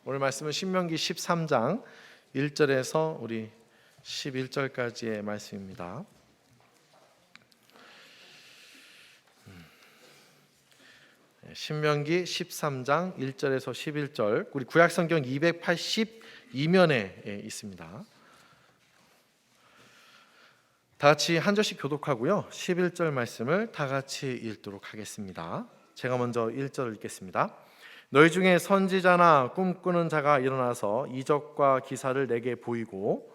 오늘 말씀은 신명기 13장 1절에서 우리 11절까지의 말씀입니다. 신명기 13장 1절에서 11절, 우리 구약성경 282면에 있습니다. 다 같이 한 절씩 교독하고요, 11절 말씀을 다 같이 읽도록 하겠습니다. 제가 먼저 1절을 읽겠습니다. 너희 중에 선지자나 꿈꾸는 자가 일어나서 이적과 기사를 내게 보이고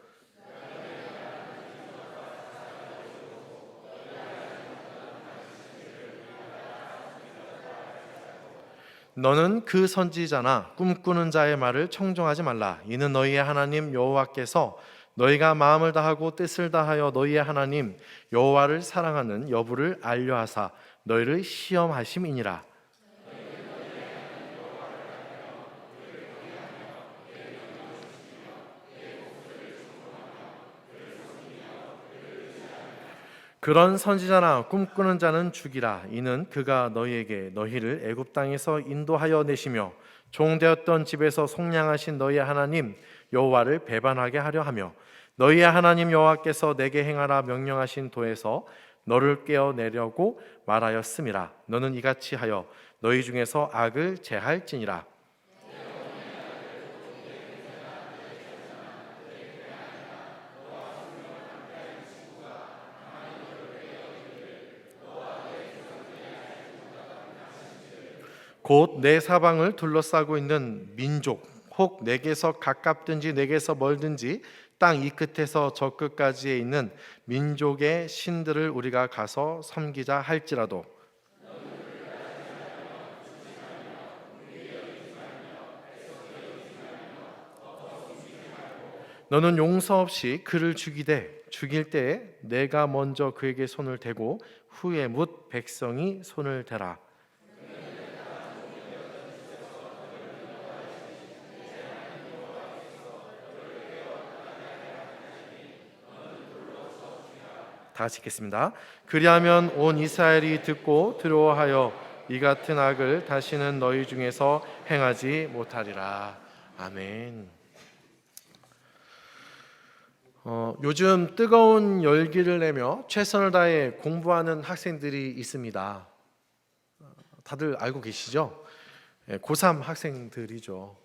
너는 그 선지자나 꿈꾸는 자의 말을 청종하지 말라. 이는 너희의 하나님 여호와께서 너희가 마음을 다하고 뜻을 다하여 너희의 하나님 여호와를 사랑하는 여부를 알려하사 너희를 시험하심이니라. 그런 선지자나 꿈꾸는 자는 죽이라. 이는 그가 너희에게 너희를 애굽 땅에서 인도하여 내시며 종되었던 집에서 속량하신 너희의 하나님 여호와를 배반하게 하려 하며 너희의 하나님 여호와께서 내게 행하라 명령하신 도에서 너를 꿰어내려고 말하였음이라. 너는 이같이 하여 너희 중에서 악을 제할지니라. 곧 내 사방을 둘러싸고 있는 민족, 혹 내게서 가깝든지 내게서 멀든지 땅 이 끝에서 저 끝까지에 있는 민족의 신들을 우리가 가서 섬기자 할지라도 너는 용서 없이 그를 죽일 때에 내가 먼저 그에게 손을 대고 후에 뭇 백성이 손을 대라. 다 같이 읽겠습니다. 그리하면 온 이스라엘이 듣고 두려워하여 이 같은 악을 다시는 너희 중에서 행하지 못하리라. 아멘. 요즘 뜨거운 열기를 내며 최선을 다해 공부하는 학생들이 있습니다. 다들 알고 계시죠? 고3 학생들이죠.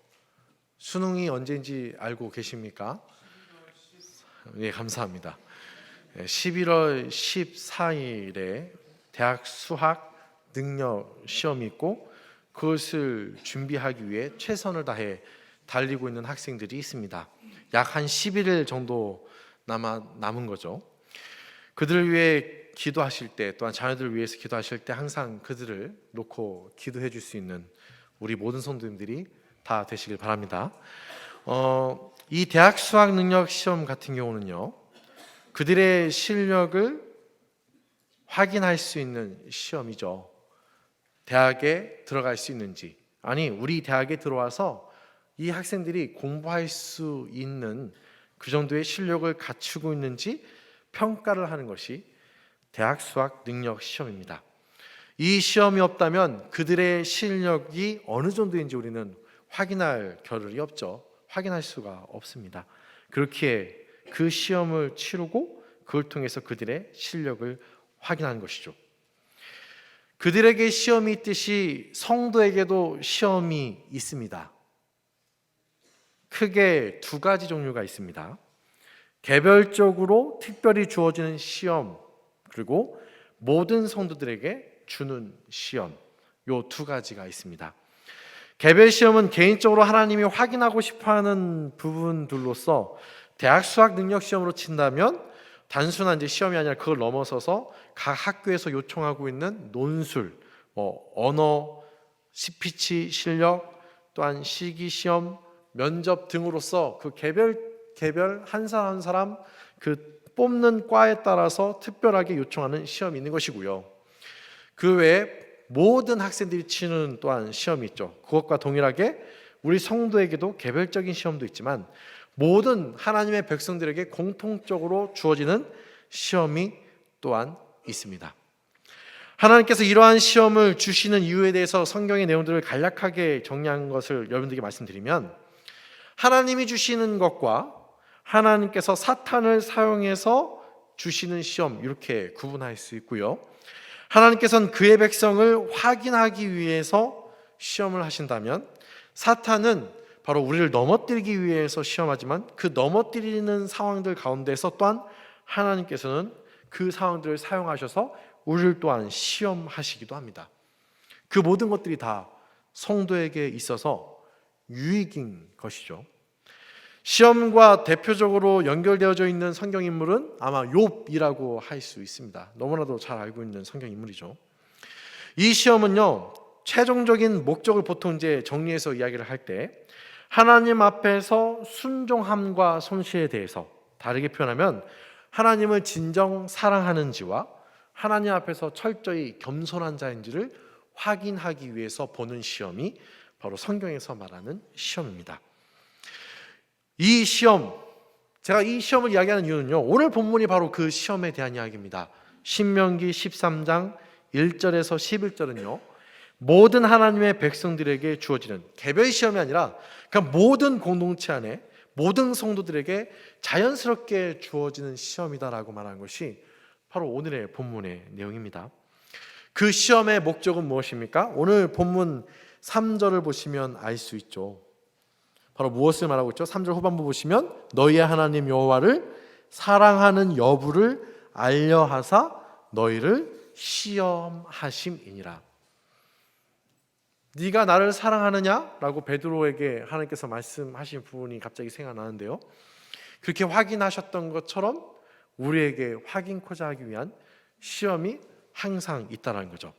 수능이 언제인지 알고 계십니까? 예, 감사합니다. 11월 14일에 대학 수학 능력 시험이 있고 그것을 준비하기 위해 최선을 다해 달리고 있는 학생들이 있습니다. 약 한 11일 정도 남은 거죠. 그들을 위해 기도하실 때, 또한 자녀들을 위해서 기도하실 때 항상 그들을 놓고 기도해 줄 수 있는 우리 모든 성도님들이 다 되시길 바랍니다. 이 대학 수학 능력 시험 같은 경우는요, 그들의 실력을 확인할 수 있는 시험이죠. 대학에 들어갈 수 있는지, 아니 우리 대학에 들어와서 이 학생들이 공부할 수 있는 그 정도의 실력을 갖추고 있는지 평가를 하는 것이 대학 수학 능력 시험입니다. 이 시험이 없다면 그들의 실력이 어느 정도인지 우리는 확인할 겨를이 없죠. 확인할 수가 없습니다. 그렇기에 그 시험을 치르고 그걸 통해서 그들의 실력을 확인하는 것이죠. 그들에게 시험이 있듯이 성도에게도 시험이 있습니다. 크게 두 가지 종류가 있습니다. 개별적으로 특별히 주어지는 시험, 그리고 모든 성도들에게 주는 시험, 요 두 가지가 있습니다. 개별 시험은 개인적으로 하나님이 확인하고 싶어하는 부분들로서 대학 수학 능력 시험으로 친다면 단순한 이제 시험이 아니라 그걸 넘어서서 각 학교에서 요청하고 있는 논술, 언어, 스피치 실력, 또한 실기 시험, 면접 등으로서 그 개별 한 사람 한 사람 그 뽑는 과에 따라서 특별하게 요청하는 시험이 있는 것이고요. 그 외에 모든 학생들이 치는 또한 시험이 있죠. 그것과 동일하게 우리 성도에게도 개별적인 시험도 있지만 모든 하나님의 백성들에게 공통적으로 주어지는 시험이 또한 있습니다. 하나님께서 이러한 시험을 주시는 이유에 대해서 성경의 내용들을 간략하게 정리한 것을 여러분들에게 말씀드리면 하나님이 주시는 것과 하나님께서 사탄을 사용해서 주시는 시험, 이렇게 구분할 수 있고요. 하나님께서는 그의 백성을 확인하기 위해서 시험을 하신다면, 사탄은 바로 우리를 넘어뜨리기 위해서 시험하지만 그 넘어뜨리는 상황들 가운데서 또한 하나님께서는 그 상황들을 사용하셔서 우리를 또한 시험하시기도 합니다. 그 모든 것들이 다 성도에게 있어서 유익인 것이죠. 시험과 대표적으로 연결되어져 있는 성경 인물은 아마 욥이라고 할 수 있습니다. 너무나도 잘 알고 있는 성경 인물이죠. 이 시험은요, 최종적인 목적을 보통 이제 정리해서 이야기를 할 때 하나님 앞에서 순종함과 손실에 대해서, 다르게 표현하면 하나님을 진정 사랑하는지와 하나님 앞에서 철저히 겸손한 자인지를 확인하기 위해서 보는 시험이 바로 성경에서 말하는 시험입니다. 이 시험, 제가 이 시험을 이야기하는 이유는요, 오늘 본문이 바로 그 시험에 대한 이야기입니다. 신명기 13장 1절에서 11절은요, 모든 하나님의 백성들에게 주어지는 개별 시험이 아니라 그냥 모든 공동체 안에 모든 성도들에게 자연스럽게 주어지는 시험이다라고 말하는 것이 바로 오늘의 본문의 내용입니다. 그 시험의 목적은 무엇입니까? 오늘 본문 3절을 보시면 알 수 있죠. 바로 무엇을 말하고 있죠? 3절 후반부 보시면 너희의 하나님 여호와를 사랑하는 여부를 알려하사 너희를 시험하심이니라. 네가 나를 사랑하느냐라고 베드로에게 하나님께서 말씀하신 부분이 갑자기 생각나는데요, 그렇게 확인하셨던 것처럼 우리에게 확인코자 하기 위한 시험이 항상 있다는 거죠.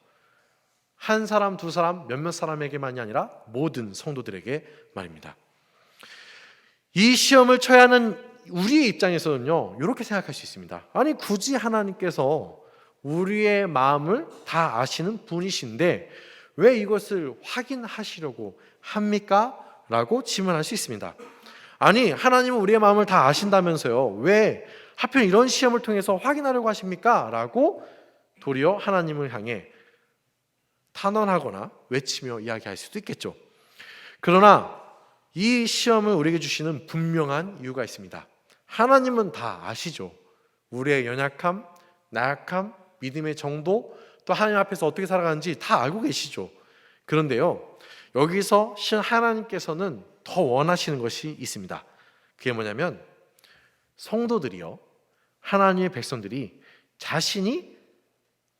한 사람, 두 사람, 몇몇 사람에게만이 아니라 모든 성도들에게 말입니다. 이 시험을 쳐야 하는 우리의 입장에서는요, 이렇게 생각할 수 있습니다. 아니, 굳이 하나님께서 우리의 마음을 다 아시는 분이신데 왜 이것을 확인하시려고 합니까? 라고 질문할 수 있습니다. 아니, 하나님은 우리의 마음을 다 아신다면서요, 왜 하필 이런 시험을 통해서 확인하려고 하십니까? 라고 도리어 하나님을 향해 탄원하거나 외치며 이야기할 수도 있겠죠. 그러나 이 시험을 우리에게 주시는 분명한 이유가 있습니다. 하나님은 다 아시죠. 우리의 연약함, 나약함, 믿음의 정도, 또 하나님 앞에서 어떻게 살아가는지 다 알고 계시죠. 그런데요, 여기서 하나님께서는 더 원하시는 것이 있습니다. 그게 뭐냐면 성도들이요, 하나님의 백성들이 자신이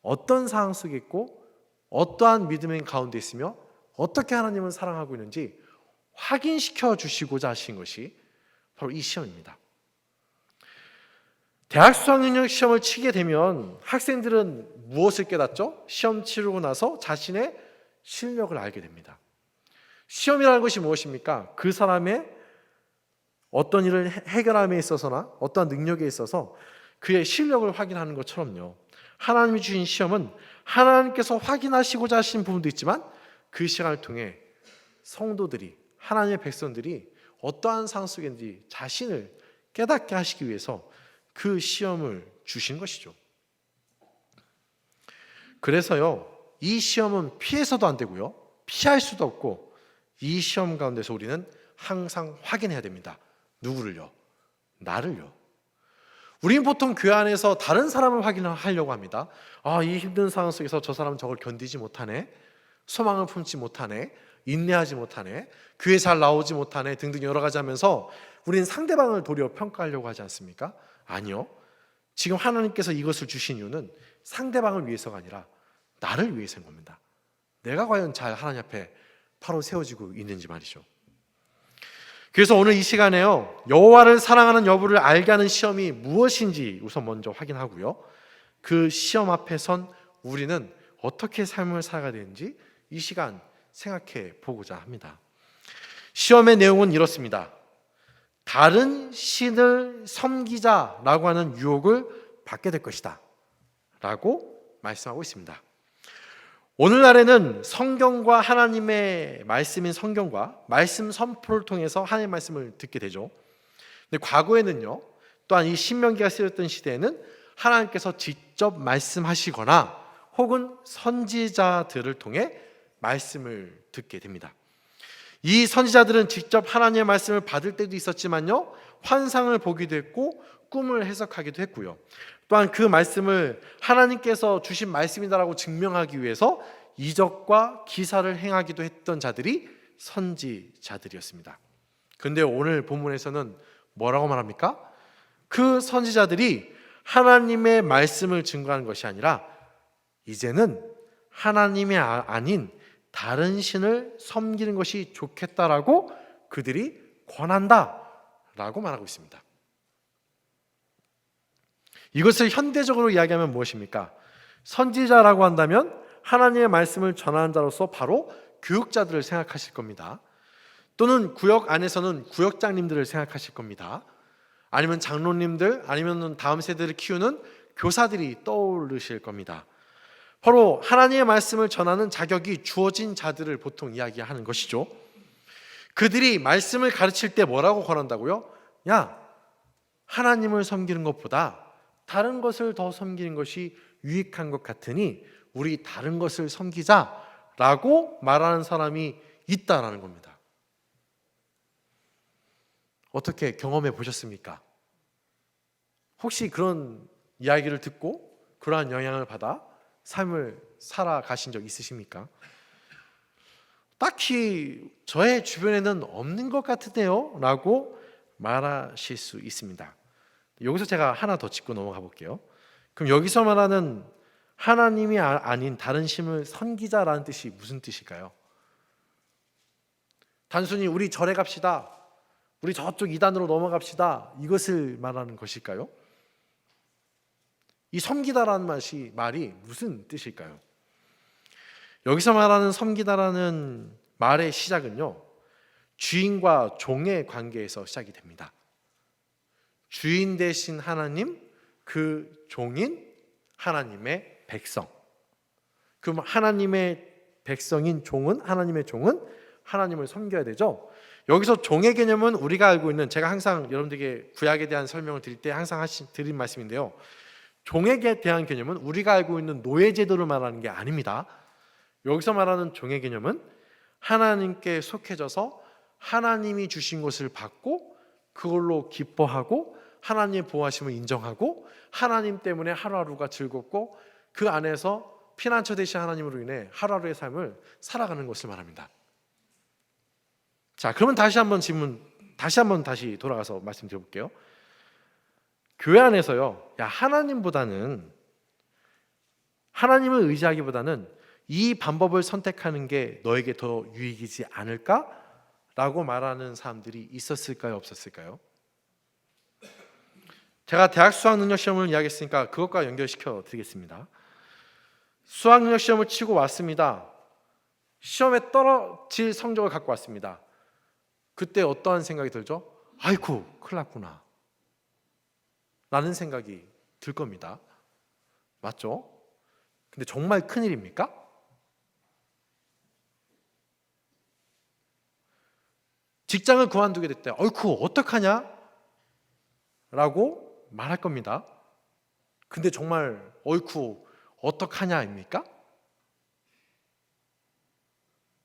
어떤 상황 속에 있고 어떠한 믿음의 가운데 있으며 어떻게 하나님을 사랑하고 있는지 확인시켜 주시고자 하신 것이 바로 이 시험입니다. 대학 수학능력 시험을 치게 되면 학생들은 무엇을 깨닫죠? 시험 치르고 나서 자신의 실력을 알게 됩니다. 시험이라는 것이 무엇입니까? 그 사람의 어떤 일을 해결함에 있어서나 어떠한 능력에 있어서 그의 실력을 확인하는 것처럼요, 하나님이 주신 시험은 하나님께서 확인하시고자 하신 부분도 있지만 그 시간을 통해 성도들이, 하나님의 백성들이 어떠한 상황 속인지 자신을 깨닫게 하시기 위해서 그 시험을 주신 것이죠. 그래서요, 이 시험은 피해서도 안 되고요, 피할 수도 없고, 이 시험 가운데서 우리는 항상 확인해야 됩니다. 누구를요? 나를요. 우리는 보통 교회 안에서 다른 사람을 확인하려고 합니다. 아, 이 힘든 상황 속에서 저 사람은 저걸 견디지 못하네, 소망을 품지 못하네, 인내하지 못하네, 교회 잘 나오지 못하네 등등 여러 가지 하면서 우리는 상대방을 도리어 평가하려고 하지 않습니까? 아니요. 지금 하나님께서 이것을 주신 이유는 상대방을 위해서가 아니라 나를 위해서인 겁니다. 내가 과연 잘 하나님 앞에 바로 세워지고 있는지 말이죠. 그래서 오늘 이 시간에요, 여호와를 사랑하는 여부를 알게 하는 시험이 무엇인지 우선 먼저 확인하고요, 그 시험 앞에 선 우리는 어떻게 삶을 살아가야 되는지 이 시간 생각해 보고자 합니다. 시험의 내용은 이렇습니다. 다른 신을 섬기자라고 하는 유혹을 받게 될 것이다 라고 말씀하고 있습니다. 오늘날에는 성경과 하나님의 말씀인 성경과 말씀 선포를 통해서 하나님의 말씀을 듣게 되죠. 근데 과거에는요, 또한 이 신명기가 쓰였던 시대에는 하나님께서 직접 말씀하시거나 혹은 선지자들을 통해 말씀을 듣게 됩니다. 이 선지자들은 직접 하나님의 말씀을 받을 때도 있었지만요, 환상을 보기도 했고 꿈을 해석하기도 했고요. 또한 그 말씀을 하나님께서 주신 말씀이다라고 증명하기 위해서 이적과 기사를 행하기도 했던 자들이 선지자들이었습니다. 그런데 오늘 본문에서는 뭐라고 말합니까? 그 선지자들이 하나님의 말씀을 증거하는 것이 아니라 이제는 하나님이 아닌 다른 신을 섬기는 것이 좋겠다라고 그들이 권한다라고 말하고 있습니다. 이것을 현대적으로 이야기하면 무엇입니까? 선지자라고 한다면 하나님의 말씀을 전하는 자로서 바로 교육자들을 생각하실 겁니다. 또는 구역 안에서는 구역장님들을 생각하실 겁니다. 아니면 장로님들, 아니면 다음 세대를 키우는 교사들이 떠오르실 겁니다. 바로 하나님의 말씀을 전하는 자격이 주어진 자들을 보통 이야기하는 것이죠. 그들이 말씀을 가르칠 때 뭐라고 권한다고요? 야, 하나님을 섬기는 것보다 다른 것을 더 섬기는 것이 유익한 것 같으니 우리 다른 것을 섬기자라고 말하는 사람이 있다라는 겁니다. 어떻게 경험해 보셨습니까? 혹시 그런 이야기를 듣고 그러한 영향을 받아 삶을 살아가신 적 있으십니까? 딱히 저의 주변에는 없는 것 같은데요 라고 말하실 수 있습니다. 여기서 제가 하나 더 짚고 넘어가 볼게요. 그럼 여기서 말하는 하나님이 아닌 다른 신을 섬기자라는 뜻이 무슨 뜻일까요? 단순히 우리 절에 갑시다, 우리 저쪽 이단으로 넘어갑시다, 이것을 말하는 것일까요? 이 섬기다라는 말이 무슨 뜻일까요? 여기서 말하는 섬기다라는 말의 시작은요, 주인과 종의 관계에서 시작이 됩니다. 주인 대신 하나님, 그 종인 하나님의 백성. 그럼 하나님의 백성인 종은, 하나님의 종은 하나님을 섬겨야 되죠. 여기서 종의 개념은 우리가 알고 있는, 제가 항상 여러분들에게 구약에 대한 설명을 드릴 때 항상 드린 말씀인데요, 종에게 대한 개념은 우리가 알고 있는 노예 제도를 말하는 게 아닙니다. 여기서 말하는 종의 개념은 하나님께 속해져서 하나님이 주신 것을 받고 그걸로 기뻐하고 하나님의 보호하심을 인정하고 하나님 때문에 하루하루가 즐겁고 그 안에서 피난처 되신 하나님으로 인해 하루하루의 삶을 살아가는 것을 말합니다. 자, 그러면 다시 한번 돌아가서 말씀드려볼게요. 교회 안에서요, 야, 하나님을 의지하기보다는 이 방법을 선택하는 게 너에게 더 유익이지 않을까? 라고 말하는 사람들이 있었을까요? 없었을까요? 제가 대학 수학능력시험을 이야기했으니까 그것과 연결시켜 드리겠습니다. 수학능력시험을 치고 왔습니다. 시험에 떨어질 성적을 갖고 왔습니다. 그때 어떠한 생각이 들죠? 아이고, 큰일 났구나 라는 생각이 들 겁니다. 맞죠? 근데 정말 큰일입니까? 직장을 그만두게 됐대. 어이쿠, 어떡하냐? 라고 말할 겁니다. 근데 정말 어이쿠, 어떡하냐입니까?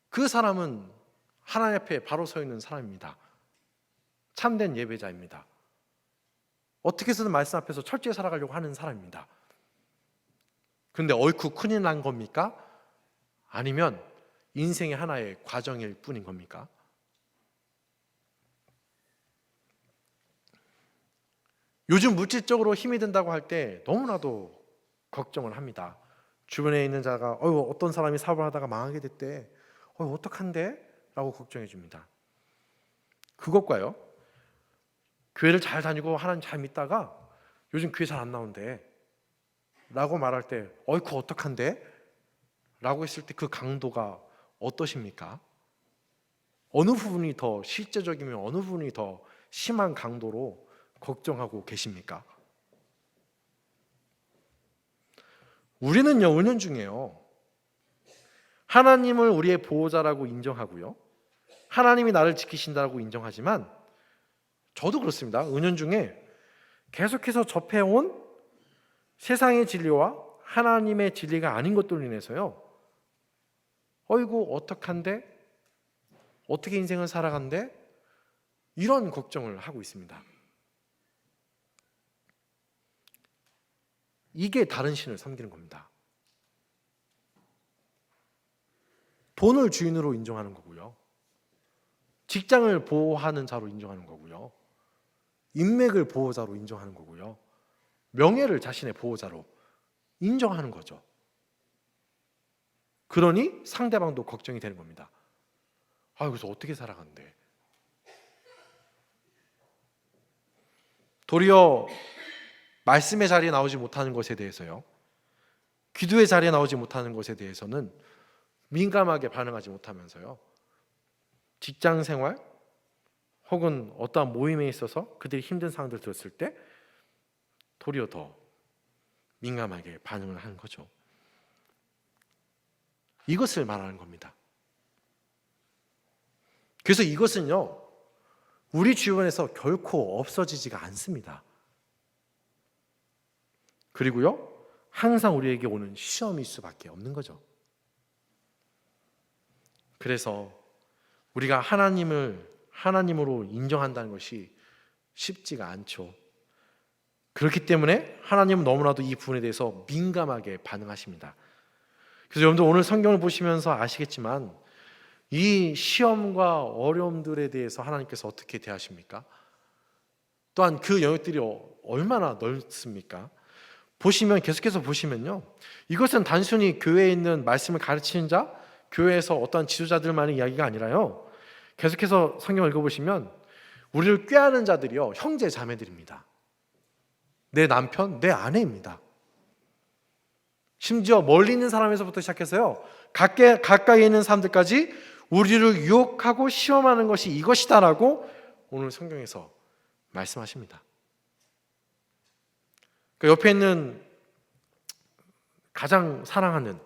그 사람은 하나님 앞에 바로 서 있는 사람입니다. 참된 예배자입니다. 어떻게 해서든 말씀 앞에서 철저히 살아가려고 하는 사람입니다. 근데 어이쿠, 큰일 난 겁니까? 아니면 인생의 하나의 과정일 뿐인 겁니까? 요즘 물질적으로 힘이 든다고 할 때 너무나도 걱정을 합니다. 주변에 있는 자가 어떤 사람이 사업을 하다가 망하게 됐대, 어떡한데? 라고 걱정해 줍니다. 그것과요, 교회를 잘 다니고 하나님 잘 믿다가 요즘 교회 잘 안 나온대 라고 말할 때 어이쿠, 어떡한데? 라고 했을 때 그 강도가 어떠십니까? 어느 부분이 더 실제적이면 어느 부분이 더 심한 강도로 걱정하고 계십니까? 우리는요, 은연중에요, 하나님을 우리의 보호자라고 인정하고요, 하나님이 나를 지키신다고 인정하지만 저도 그렇습니다. 은연중에 계속해서 접해온 세상의 진리와 하나님의 진리가 아닌 것들로 인해서요, 어이구, 어떡한데? 어떻게 인생을 살아간대? 이런 걱정을 하고 있습니다. 이게 다른 신을 섬기는 겁니다. 돈을 주인으로 인정하는 거고요. 직장을 보호하는 자로 인정하는 거고요. 인맥을 보호자로 인정하는 거고요. 명예를 자신의 보호자로 인정하는 거죠. 그러니 상대방도 걱정이 되는 겁니다. 그래서 어떻게 살아간대? 도리어 말씀의 자리에 나오지 못하는 것에 대해서요, 기도의 자리에 나오지 못하는 것에 대해서는 민감하게 반응하지 못하면서요, 직장 생활 혹은 어떠한 모임에 있어서 그들이 힘든 상황들을 들었을 때 도리어 더 민감하게 반응을 하는 거죠. 이것을 말하는 겁니다. 그래서 이것은요, 우리 주변에서 결코 없어지지가 않습니다. 그리고요, 항상 우리에게 오는 시험일 수밖에 없는 거죠. 그래서 우리가 하나님으로 인정한다는 것이 쉽지가 않죠. 그렇기 때문에 하나님은 너무나도 이 부분에 대해서 민감하게 반응하십니다. 그래서 여러분들 오늘 성경을 보시면서 아시겠지만 이 시험과 어려움들에 대해서 하나님께서 어떻게 대하십니까? 또한 그 영역들이 얼마나 넓습니까? 계속해서 보시면요, 이것은 단순히 교회에 있는 말씀을 가르치는 자, 교회에서 어떤 지도자들만의 이야기가 아니라요, 계속해서 성경을 읽어보시면 우리를 꾀하는 자들이요, 형제 자매들입니다. 내 남편, 내 아내입니다. 심지어 멀리 있는 사람에서부터 시작해서요, 가까이 있는 사람들까지 우리를 유혹하고 시험하는 것이 이것이다라고 오늘 성경에서 말씀하십니다. 그러니까 옆에 있는 가장 사랑하는,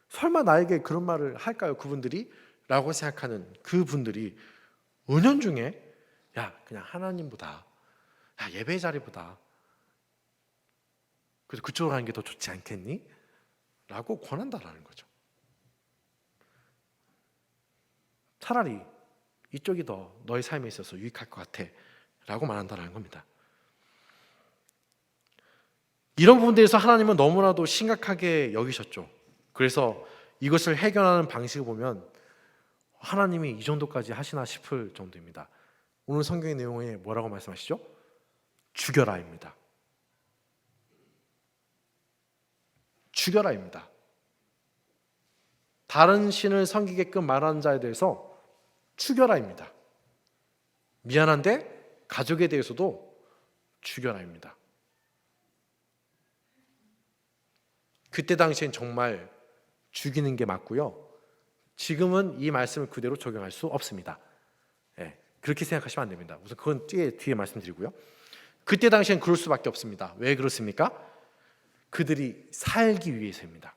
설마 나에게 그런 말을 할까요? 그분들이? 라고 생각하는 그분들이 은연중에 그냥 하나님보다, 예배 자리보다 그래서 그쪽으로 가는 게 더 좋지 않겠니? 라고 권한다라는 거죠. 차라리 이쪽이 더 너의 삶에 있어서 유익할 것 같아 라고 말한다는 겁니다. 이런 부분에 대해서 하나님은 너무나도 심각하게 여기셨죠. 그래서 이것을 해결하는 방식을 보면 하나님이 이 정도까지 하시나 싶을 정도입니다. 오늘 성경의 내용에 뭐라고 말씀하시죠? 죽여라입니다. 죽여라입니다. 다른 신을 섬기게끔 말하는 자에 대해서 죽여라입니다. 미안한데 가족에 대해서도 죽여라입니다. 그때 당시엔 정말 죽이는 게 맞고요, 지금은 이 말씀을 그대로 적용할 수 없습니다. 그렇게 생각하시면 안 됩니다. 우선 그건 뒤에 말씀드리고요, 그때 당시엔 그럴 수밖에 없습니다. 왜 그렇습니까? 그들이 살기 위해서입니다.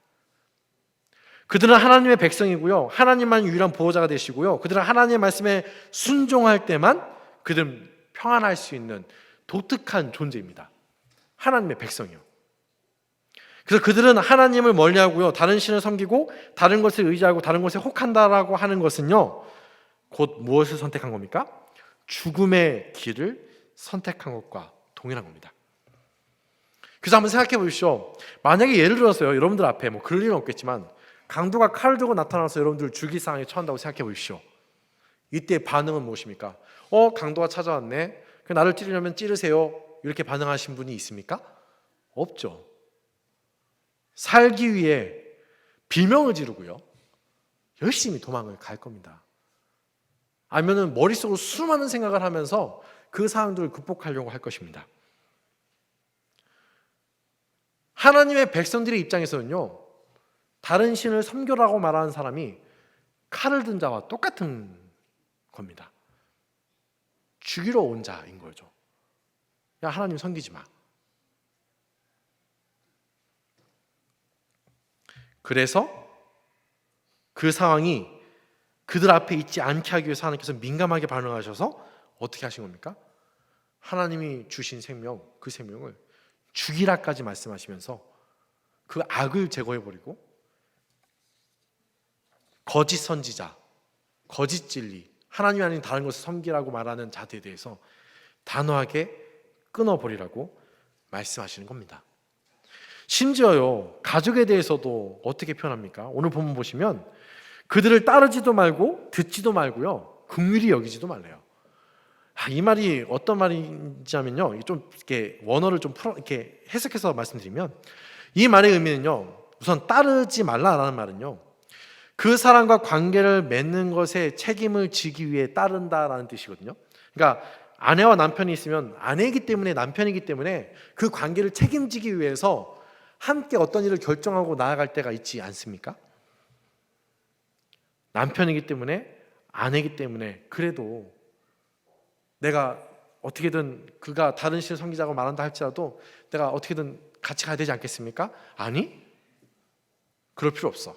그들은 하나님의 백성이고요, 하나님만 유일한 보호자가 되시고요, 그들은 하나님의 말씀에 순종할 때만 그들은 평안할 수 있는 독특한 존재입니다. 하나님의 백성이요. 그래서 그들은 하나님을 멀리하고요, 다른 신을 섬기고 다른 것을 의지하고 다른 것에 혹한다라고 하는 것은요, 곧 무엇을 선택한 겁니까? 죽음의 길을 선택한 것과 동일한 겁니다. 그래서 한번 생각해 보십시오. 만약에 예를 들어서요, 여러분들 앞에 그럴 일은 없겠지만 강도가 칼을 들고 나타나서 여러분들을 죽일 상황에 처한다고 생각해 보십시오. 이때 반응은 무엇입니까? 강도가 찾아왔네, 나를 찌르려면 찌르세요, 이렇게 반응하신 분이 있습니까? 없죠. 살기 위해 비명을 지르고요, 열심히 도망을 갈 겁니다. 아니면 머릿속으로 수많은 생각을 하면서 그 상황들을 극복하려고 할 것입니다. 하나님의 백성들의 입장에서는요, 다른 신을 섬겨라고 말하는 사람이 칼을 든 자와 똑같은 겁니다. 죽이러 온 자인 거죠. 하나님 섬기지 마. 그래서 그 상황이 그들 앞에 있지 않게 하기 위해서 하나님께서 민감하게 반응하셔서 어떻게 하신 겁니까? 하나님이 주신 생명, 그 생명을 죽이라까지 말씀하시면서 그 악을 제거해버리고 거짓 선지자, 거짓 진리, 하나님 아닌 다른 것을 섬기라고 말하는 자들에 대해서 단호하게 끊어버리라고 말씀하시는 겁니다. 심지어요, 가족에 대해서도 어떻게 표현합니까? 오늘 본문 보시면 그들을 따르지도 말고 듣지도 말고요, 긍휼히 여기지도 말래요. 이 말이 어떤 말인지하면요, 좀 이렇게 원어를 좀 이렇게 해석해서 말씀드리면, 이 말의 의미는요, 우선 따르지 말라라는 말은요, 그 사람과 관계를 맺는 것에 책임을 지기 위해 따른다라는 뜻이거든요. 그러니까 아내와 남편이 있으면 아내이기 때문에, 남편이기 때문에 그 관계를 책임지기 위해서 함께 어떤 일을 결정하고 나아갈 때가 있지 않습니까? 남편이기 때문에, 아내이기 때문에 그래도 내가 어떻게든 그가 다른 신을 섬기자고 말한다 할지라도 내가 어떻게든 같이 가야 되지 않겠습니까? 아니, 그럴 필요 없어.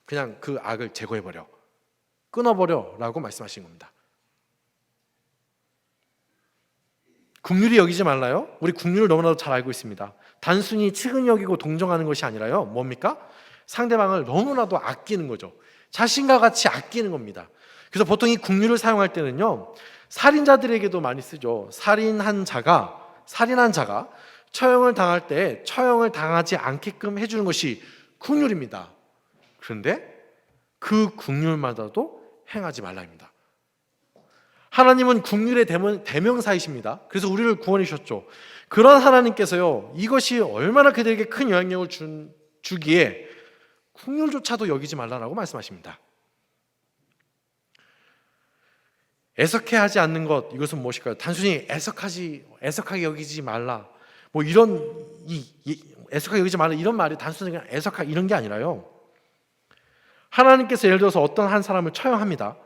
그냥 그 악을 제거해버려, 끊어버려 라고 말씀하신 겁니다. 긍휼히 여기지 말라요? 우리 긍휼을 너무나도 잘 알고 있습니다. 단순히 측은히 여기고 동정하는 것이 아니라요, 뭡니까? 상대방을 너무나도 아끼는 거죠. 자신과 같이 아끼는 겁니다. 그래서 보통 이 긍휼을 사용할 때는요, 살인자들에게도 많이 쓰죠. 살인한 자가 처형을 당할 때 처형을 당하지 않게끔 해주는 것이 긍휼입니다. 그런데 그 긍휼마다도 행하지 말라입니다. 하나님은 긍휼의 대명사이십니다. 그래서 우리를 구원해 주셨죠. 그런 하나님께서요, 이것이 얼마나 그들에게 큰 영향력을 주기에 긍휼조차도 여기지 말라라고 말씀하십니다. 애석해 하지 않는 것, 이것은 무엇일까요? 단순히 애석하게 여기지 말라, 뭐 이런 애석하게 여기지 말라 이런 말이 단순히 그냥 애석하게 이런 게 아니라요, 하나님께서 예를 들어서 어떤 한 사람을 처형합니다.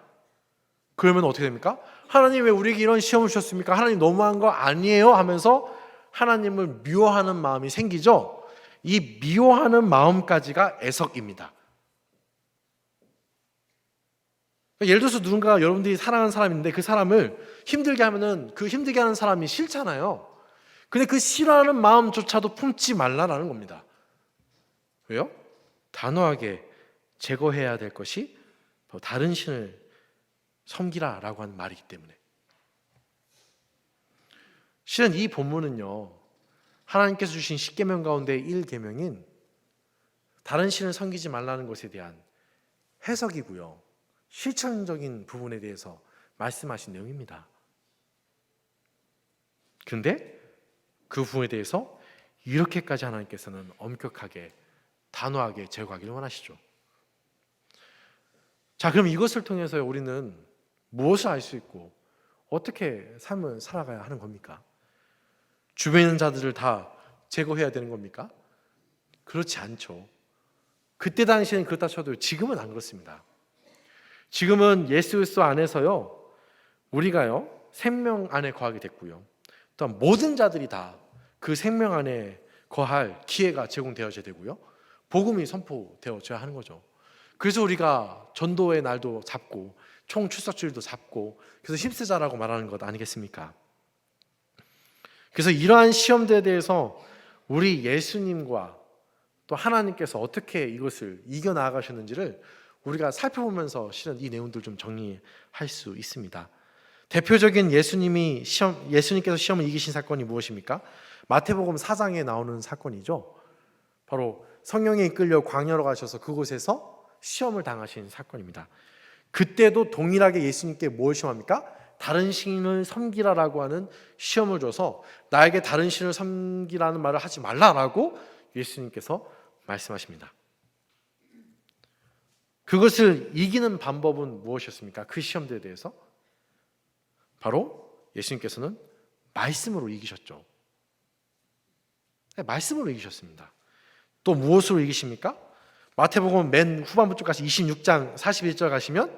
그러면 어떻게 됩니까? 하나님 왜 우리에게 이런 시험을 주셨습니까? 하나님 너무한 거 아니에요? 하면서 하나님을 미워하는 마음이 생기죠. 이 미워하는 마음까지가 애석입니다. 예를 들어서 누군가 여러분들이 사랑하는 사람인데 그 사람을 힘들게 하면은 그 힘들게 하는 사람이 싫잖아요. 근데 그 싫어하는 마음조차도 품지 말라라는 겁니다. 왜요? 단호하게 제거해야 될 것이 다른 신을 섬기라라고 하는 말이기 때문에. 실은 이 본문은요, 하나님께서 주신 10계명 가운데 1계명인 다른 신을 섬기지 말라는 것에 대한 해석이고요, 실천적인 부분에 대해서 말씀하신 내용입니다. 그런데 그 부분에 대해서 이렇게까지 하나님께서는 엄격하게 단호하게 제거하기를 원하시죠. 자, 그럼 이것을 통해서 우리는 무엇을 알 수 있고 어떻게 삶을 살아가야 하는 겁니까? 주변에 있는 자들을 다 제거해야 되는 겁니까? 그렇지 않죠. 그때 당시에는 그렇다 쳐도 지금은 안 그렇습니다. 지금은 예수 그리스도 안에서요, 우리가요 생명 안에 거하게 됐고요, 또한 모든 자들이 다 그 생명 안에 거할 기회가 제공되어져야 되고요, 복음이 선포되어져야 하는 거죠. 그래서 우리가 전도의 날도 잡고 총 출석주일도 잡고, 그래서 힘쓰자라고 말하는 것 아니겠습니까? 그래서 이러한 시험들에 대해서 우리 예수님과 또 하나님께서 어떻게 이것을 이겨나가셨는지를 우리가 살펴보면서 실은 이 내용들 좀 정리할 수 있습니다. 대표적인 예수님께서 시험을 이기신 사건이 무엇입니까? 마태복음 4장에 나오는 사건이죠. 바로 성령에 이끌려 광야로 가셔서 그곳에서 시험을 당하신 사건입니다. 그때도 동일하게 예수님께 뭘 시험합니까? 다른 신을 섬기라라고 하는 시험을 줘서 나에게 다른 신을 섬기라는 말을 하지 말라라고 예수님께서 말씀하십니다. 그것을 이기는 방법은 무엇이었습니까? 그 시험들에 대해서 바로 예수님께서는 말씀으로 이기셨죠. 말씀으로 이기셨습니다. 또 무엇으로 이기십니까? 마태복음 맨 후반부 쪽 가시 26장 41절 가시면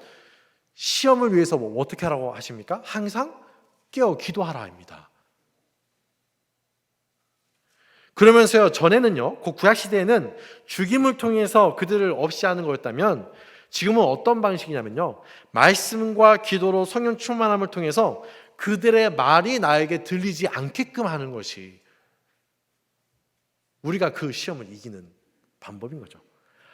시험을 위해서 어떻게 하라고 하십니까? 항상 깨어 기도하라입니다. 그러면서요, 전에는요, 그 구약 시대에는 죽임을 통해서 그들을 없이 하는 거였다면 지금은 어떤 방식이냐면요, 말씀과 기도로 성령 충만함을 통해서 그들의 말이 나에게 들리지 않게끔 하는 것이 우리가 그 시험을 이기는 방법인 거죠.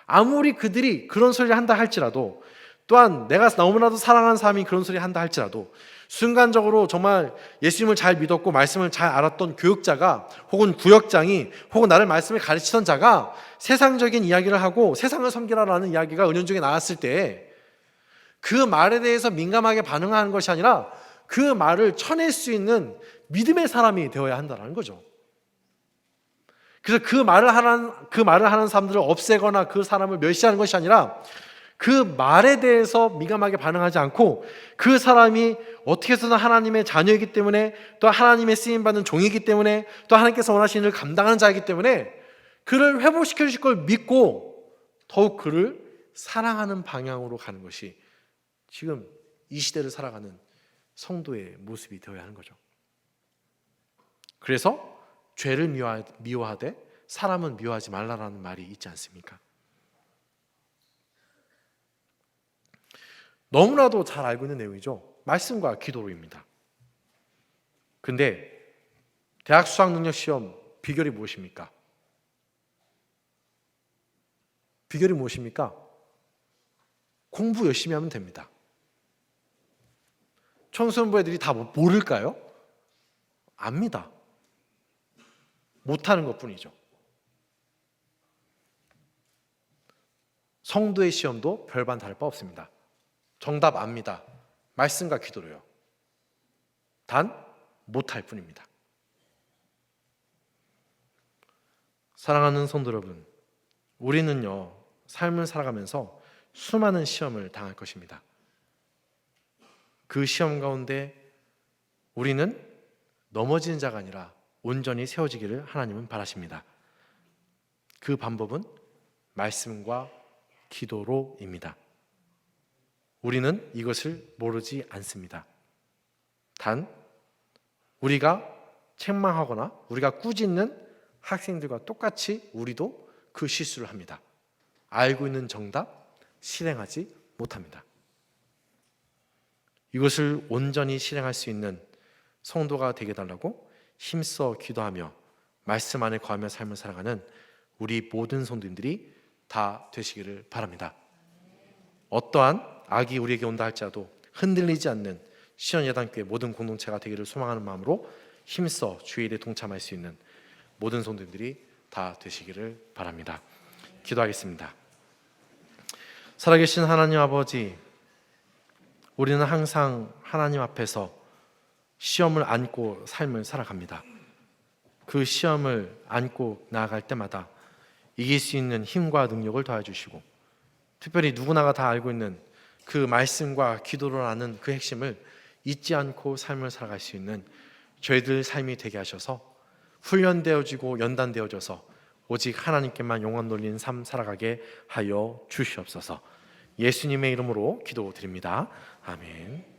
아무리 그들이 그런 소리를 한다 할지라도 또한 내가 너무나도 사랑하는 사람이 그런 소리 한다 할지라도 순간적으로 정말 예수님을 잘 믿었고 말씀을 잘 알았던 교육자가 혹은 구역장이 혹은 나를 말씀을 가르치던 자가 세상적인 이야기를 하고 세상을 섬기라라는 이야기가 은연중에 나왔을 때 그 말에 대해서 민감하게 반응하는 것이 아니라 그 말을 쳐낼 수 있는 믿음의 사람이 되어야 한다는 거죠. 그래서 그 말을 하는 사람들을 없애거나 그 사람을 멸시하는 것이 아니라 그 말에 대해서 민감하게 반응하지 않고 그 사람이 어떻게 해서든 하나님의 자녀이기 때문에 또 하나님의 쓰임받는 종이기 때문에 또 하나님께서 원하시는 일을 감당하는 자이기 때문에 그를 회복시켜 주실 걸 믿고 더욱 그를 사랑하는 방향으로 가는 것이 지금 이 시대를 살아가는 성도의 모습이 되어야 하는 거죠. 그래서 죄를 미워하되 사람은 미워하지 말라라는 말이 있지 않습니까? 너무나도 잘 알고 있는 내용이죠. 말씀과 기도로입니다. 근데 대학 수학능력시험 비결이 무엇입니까? 비결이 무엇입니까? 공부 열심히 하면 됩니다. 청소년부 애들이 다 모를까요? 압니다. 못하는 것뿐이죠. 성도의 시험도 별반 다를 바 없습니다. 정답 압니다. 말씀과 기도로요. 단 못할 뿐입니다. 사랑하는 성도 여러분, 우리는요 삶을 살아가면서 수많은 시험을 당할 것입니다. 그 시험 가운데 우리는 넘어지는 자가 아니라 온전히 세워지기를 하나님은 바라십니다. 그 방법은 말씀과 기도로입니다. 우리는 이것을 모르지 않습니다. 단 우리가 책망하거나 우리가 꾸짖는 학생들과 똑같이 우리도 그 실수를 합니다. 알고 있는 정답 실행하지 못합니다. 이것을 온전히 실행할 수 있는 성도가 되게 달라고 힘써 기도하며 말씀 안에 거하며 삶을 살아가는 우리 모든 성도님들이 다 되시기를 바랍니다. 어떠한 악이 우리에게 온다 할지라도 흔들리지 않는 시온야단교회 모든 공동체가 되기를 소망하는 마음으로 힘써 주의 일에 동참할 수 있는 모든 성도님들이 다 되시기를 바랍니다. 기도하겠습니다. 살아계신 하나님 아버지, 우리는 항상 하나님 앞에서 시험을 안고 삶을 살아갑니다. 그 시험을 안고 나아갈 때마다 이길 수 있는 힘과 능력을 더해주시고, 특별히 누구나가 다 알고 있는 그 말씀과 기도로라는 그 핵심을 잊지 않고 삶을 살아갈 수 있는 저희들 삶이 되게 하셔서 훈련되어지고 연단되어져서 오직 하나님께만 영광 돌리는 삶 살아가게 하여 주시옵소서. 예수님의 이름으로 기도드립니다. 아멘.